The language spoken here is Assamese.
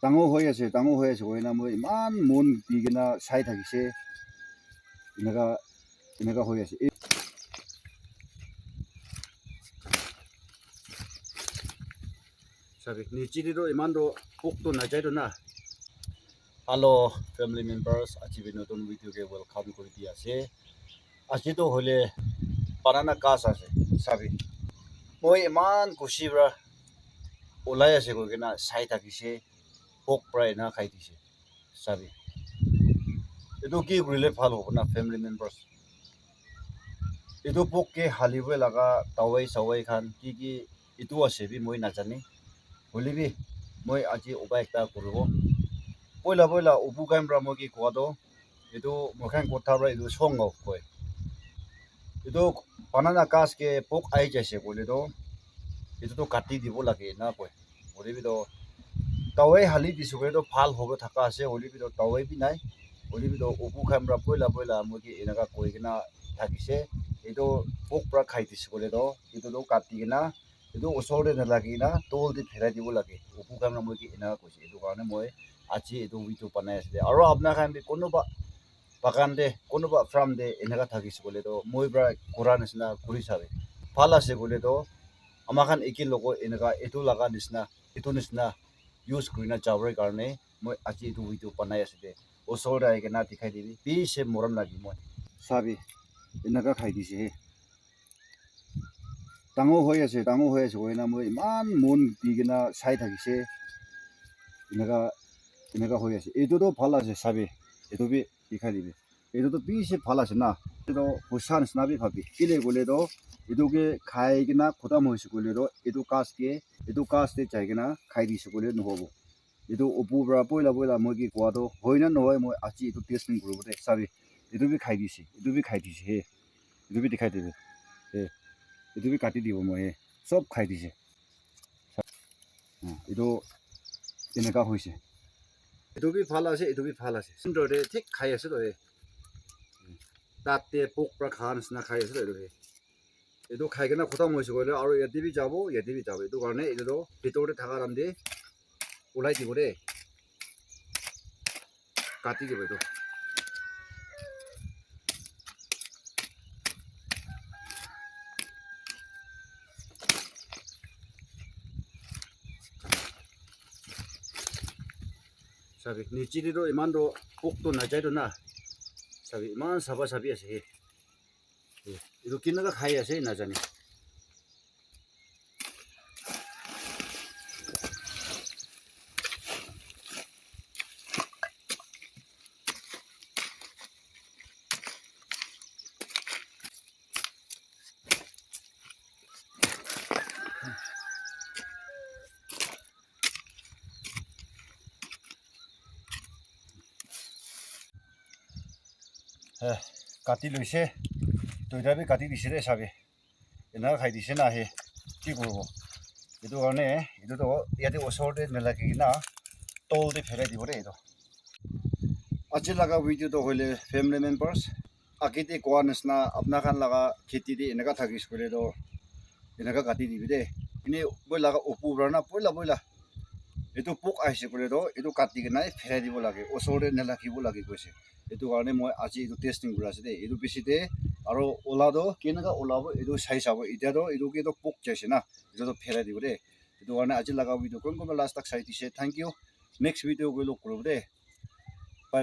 ডাঙৰ হৈ আছে হয় না মই ইমান মন দি কিনা চাই থাকিছে এনেকা হৈ আছে sabi nichirido imando pokto na jaido na hello family members achieve notun video ke welcome kori di ase aji to hole banana kas ase sabi moi iman kushi bra ulai ase ko kena sai thakise pok prai na khai dise sabi edo ki grile phal hobo na family members edo pok ke haliwe laga tawai sawai khan ki edu ase bi moi na jani holibi moi aji oba ekta koribo boila ubu gaim bra moi ki kwado edo mokhan kotha bra edo song of koi edo banana kas ke pok ai jaise bole do edo to kati dibo lage na koi holibi do tawai hali disugre do phal hobo thaka ase holibi do tawai bi nai holibi do ubu gaim bra boila moi ki enaka koi kena thakise edo pok pra khai dis bole do edo do kati kena edo osore na lagi na tol di pherai dibo lage upu kam na moi ki ena koise edo karone moi aji edo video banai ase aro apna khan bi konoba bagan de konoba farm de enaka thakis bole do moi bra kora nisna kuri sabe phal ase bole do ama khan ekil logo enaka edo laga nisna use kurina jawre karone moi aji edo video banai ase de osore ai kena dikhai dibi bi se moram lagi moi sabi enaka khai dise ডাঙৰ হৈ আছে হয় না মই ইমান মন দি কিনা চাই থাকিছে এনেকা হৈ আছে এইটোতো ভাল আছে চাবি এইটো বি দেখাই দিবি এইটোতো বেছি ভাল আছে না এইটো পইচা নিচিনা বি ভাবি কেলে গ'লেতো এইটোকে খাই কিনা খতম হৈছে গ'লেতো এইটো কাজতে যাই কিনা খাই দিছে গ'লে নহ'ব এইটো ওপৰৰ পৰা পইলা মই কি কোৱাটো হয় না নহয় মই আজি এইটো টেষ্টিং কৰিব দে চাবি এইটো বি খাই দিছে হে এইটো বি দেখাই দিবি হে এইটো বি কাটি দিব মই চব খাই দিছে এইটো এনেকা হৈছে এইটো বি ভাল আছে সুন্দৰতে ঠিক খাই আছে তই তাতে পোক পৰা খা নিচিনা খাই আছে এইটো খাই কিনে খতম হৈছে গ'লে আৰু ইয়াতে বি যাব এইটো কাৰণে এইটো ভিতৰতে থকা ৰান্ধি ওলাই দিব দেই কাটি দিব এইটো sabi nichirido imando pokto na jaido na sabi iman sabi ase edo kinaga khai ase na jani কাটি লৈছে দুইটা বি কাটি দিছে দে চাবি এনেকা খাই দিছে না কি কৰিব এইটো কাৰণে এইটোতো ইয়াতে ওচৰতে নেলাগে না তলতে ফেৰাই দিব দেই এইটো আজি লগা ভিডিঅ'টো হ'লে ফেমিলি মেম্বাৰ্ছ আগতে কোৱা নিচিনা আপোনাৰ খান লগা খেতিতে এনেকা থাকিছ কৰিলেতো এনেকা কাটি দিবি দেই এনেই বই লগা ওপৰা না বইলা এইটো পোক আহিছে কৰিলেতো এইটো কাটি কিনে ফেৰাই দিব লাগে ওচৰতে নেলাখিব লাগে কৈছে এইটো কাৰণে মই আজি এইটো টেষ্টিং কৰি আছো দেই এইটো বেছিতে আৰু ওলাটো কেনেকা ওলাব এইটো চাই চাব এতিয়াতো এইটো পোক যাইছে না এইটো ফেৰাই দিব দেই এইটো কাৰণে আজি লগা ভিডিঅ' কোনোবা লাষ্ট তাক চাই দিছে থেংক ইউ নেক্সট ভিডিঅ' গৈ লগ কৰিব দেই বাই